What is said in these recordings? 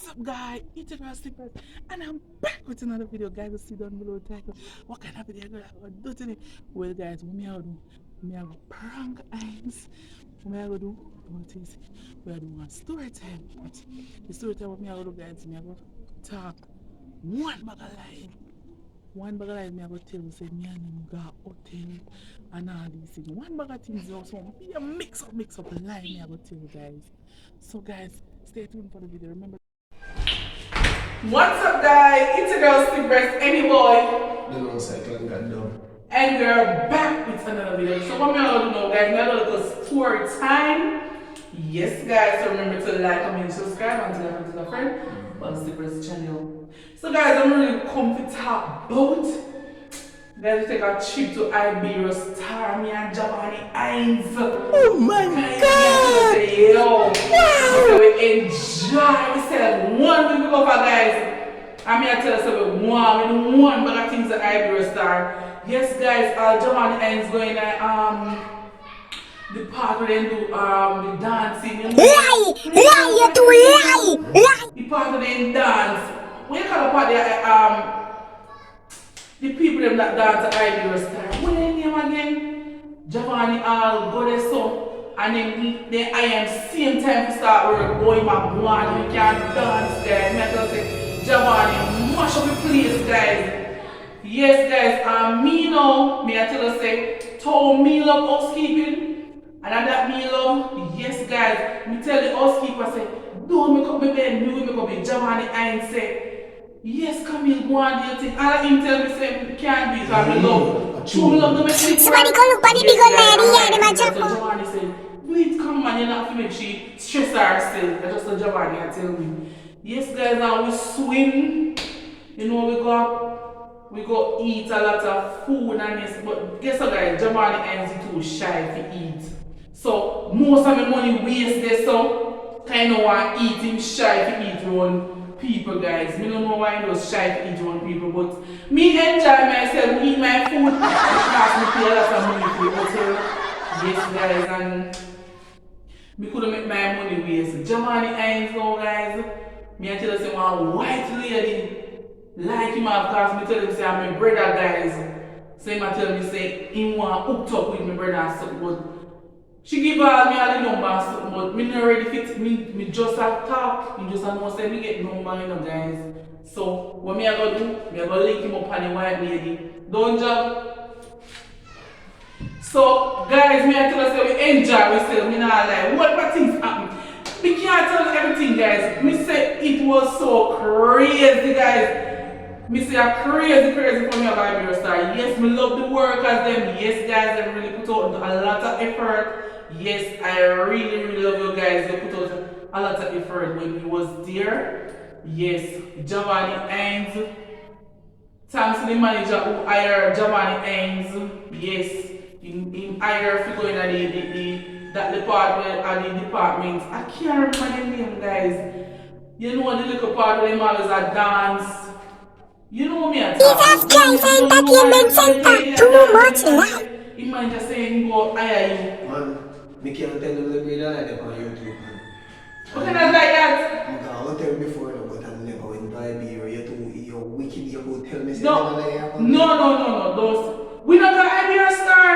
What's up, guys? It's your girl Stiff Breast, and I'm back with another video. Guys, you see down below the title. What kind of video I'm gonna do today? Well, guys, what me I do? Me I go prank eyes. What me I go do? What is? We are doing a story time. But the story time what me I go do, guys, me I go talk one bag of lie. One bag of lies me I go tell you, say me and him got hotel and all these things. One bag of things, so be a mix up lie me I go tell you guys. So guys, stay tuned for the video. Remember. What's up, guys? It's your girl Stiff Breast Ent boy. The long cycle got done. And we're back with another video. So what me I gonna do now, guys? Me I gonna go story time. Yes, guys. So remember to like, comment, subscribe, and tell a friend on Stiff Breast channel. So guys, I'm really come to talk about. Guys, we take a trip to Iberia Star, me and Giovanni Hines. Oh my guys, God! Say, yo, wow. We enjoy. We said one week over, guys. I mean, I tell us about one, but I think it's Iberia Star. Yes, guys, Giovanni Hines going at the park where they do the dancing. Lie, you too lie. The park where they dance. When you call the party, the people them that dance at Iberia Star, what their name again? Giovanni all go there so, and then I am same time to start work, going my one, you can't dance, guys. Me I tell say, Giovanni, mash up the place, guys. Yes, guys, me now, me I tell you say, told me love housekeeping, and that me love, yes, guys, me tell the housekeeper say, don't make up my bed, me will make up my Giovanni Hines say, yes, Camille, go on, do you think? All him tell me say, can't do it, because I love. True love domestic. Somebody go look at the big old lady, yeah, So Giovanni said, please come man, you not to make she stress herself. That's just Giovanni I tell me. Yes, guys, now we swim. You know, we go eat a lot of food and this, but guess what, guys? Giovanni Hines too shy to eat. So most of my money waste there, so kind of want to eat him shy to eat one. People, guys, me don't know why I was shy to eat one people, but me enjoy myself, eat my food, and cost me pay a lot of money for the hotel. Yes, guys, and me couldn't make my money waste. Giovanni Hines now, guys, me I tell you say one white lady like him of course, me tell him say I'm my brother, guys. So him tell me say he want hooked up with my brother and something, but she give all me all the number and something, but me not ready fit. Me just a talk. Me just a know say me get number, you know, guys. So what me I go do? Me I go link him up on the white lady. Don't job. So guys, me I tell us that we enjoy ourselves. Me not like what things happen. Me can't tell you everything, guys. Me say it was so crazy, guys. Me say a crazy for me about Iberia Star. Yes, me love the workers them. Yes, guys, they really put out a lot of effort. Yes, I really love you guys. They put out a lot of effort when he was there. Yes, Giovanni Hines. Thanks to the manager who hired Giovanni Hines. Yes, he hired to go in that department and the department. I can't remember the name, guys. You know the little part where them always a dance. You know me at Jesus Christ, entertainment center, too much lie. He might just say he go hire you. Man, me can't tell them the video like them on YouTube, man. What kind of like that? I can't tell before, but I never went to Iberia. You're wicked, you go tell me. No, those. We not got Iberia Star.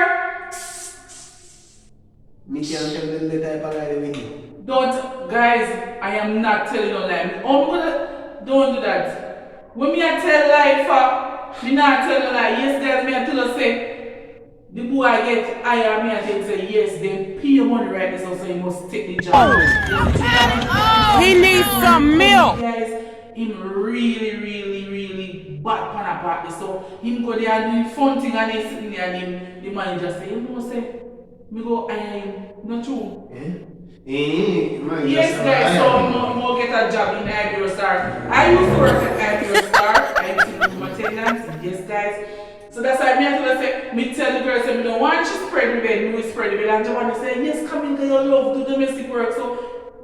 Me can't tell them the type of lie with you. Don't, guys, I am not telling you lie. Don't do that. When me I tell lie for, me not tell you lie. Yes, guys, me I tell you say, the boy get higher, me I tell you say, yes, then pay your money right now, so he must take the job. He needs some milk. Guys, him really bad pan apart. So him go there and do fun thing and he sitting there and the manager say, you know say, me go hire him. Not true. Yes, guys, so more get a job in Iberia Star. I used to work at Iberia Star. I used to do maintenance. Yes, guys. So that's why me I say, me tell the girl, say, me don't want you spread the bed, me spread the bed. And Giovanni say, yes, come in, because you love do domestic work. So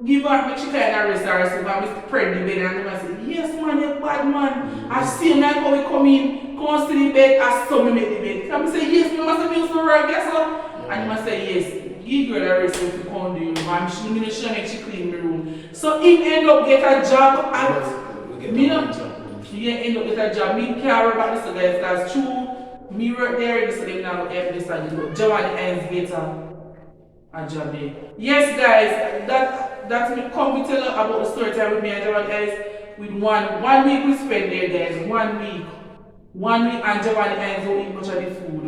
give her, make she kind of rest herself and me spread the bed. And Giovanni say, yes, man, you're bad, man. I see him like how we come in, come to the bed, I saw me make the bed. And I say, yes, me must have used to work, guess what? And he must say, yes, give her a rest if you come to the room. I'm sure she make she clean the room. So he end up get a job at We get me a no. job. He end up get a job. Me can't worry about this guys because true me work there this day now help this and but Giovanni ends get a job there. Yes guys, that's me come to tell you about the story time with me and Giovanni guys with one week we spend there guys. 1 week. 1 week and Giovanni ends don't eat much of the food.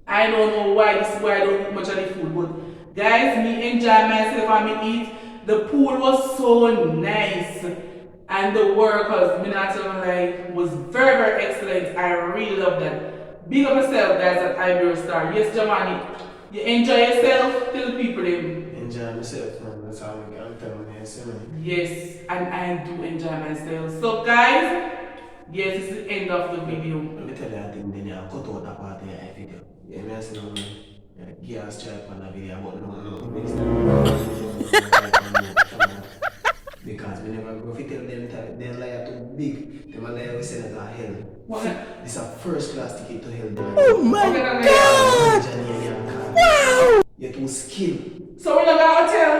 I don't know why I don't eat much of the food, but guys, me enjoy myself and me eat. The pool was so nice, and the workers, me not tell you like, was very very excellent. I really love that. Big up yourself, guys, at Ibero Star. Yes, Giovanni, you enjoy yourself. Tell the people them. Enjoy myself, man. That's how I'm telling you, see me. Yes, and I do enjoy myself. So, guys, yes, this is the end of the video. Let me tell you a thing, then you cut out that part of the video. Yeah, me I say no, gears stripe on the video, but no, next time. Because we never go to tell them that they lie too big. Them a lie we send it to hell. What? This is a first class ticket to hell. Oh my God! Wow! You're too skilled. So, we're not going to hotel?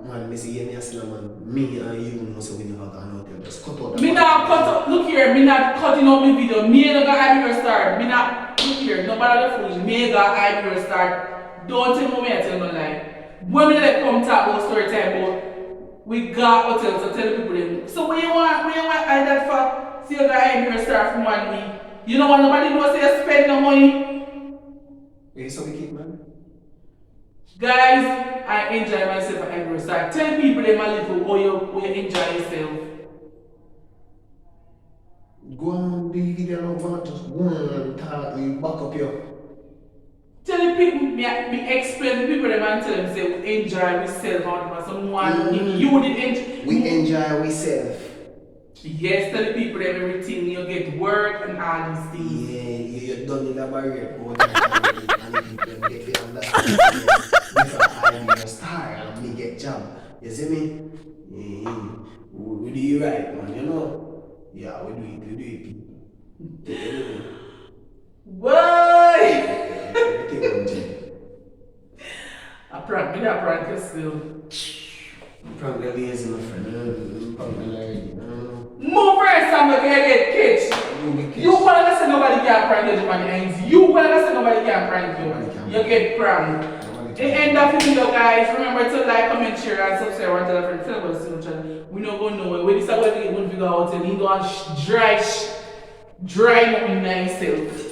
Man, me see me as man. Me and you know so we never gone out there. Just cut out that. Me not cut up, look here, me not cutting out my video. Me ain't gonna Ibero Star. Me not, look here, nobody the fools. Me ain't gonna Ibero Star. Don't tell me I tell no lie. When me like come talk about story time, but we got hotels to tell people them. So what you want I that for? See you got Ibero Star for 1 week. You know what nobody knows say you spend no money? Wait, so we keep man? Guys, I enjoy myself at Ibero Star. Tell people them a little how you enjoy yourself. Go on the video and just go and talk and back up your. Tell the people, me explain to people them and tell them say we enjoy ourselves and someone you did enjoy. We enjoy ourselves. Yes, tell the people them everything you get work and all these things. Yeah, you're done in the barrier. Go and people get to understand. Because I'm a star and me get job. You see me? Yeah, we do it right, man, you know? Yeah, we do it, people. Boy! Everything on check. I prank you still. Prank the lazy, my friend. Prank the lazy. Move first, I'm gonna get catch. You wanna say nobody can prank you, Giovanni ends. You wanna say nobody can prank you. You get pranked. The end of the video, guys. Remember to like, comment, share, and subscribe and tell a friend. Tell us the channel. We not going nowhere. We decide to get one video out and you go and dry up in myself.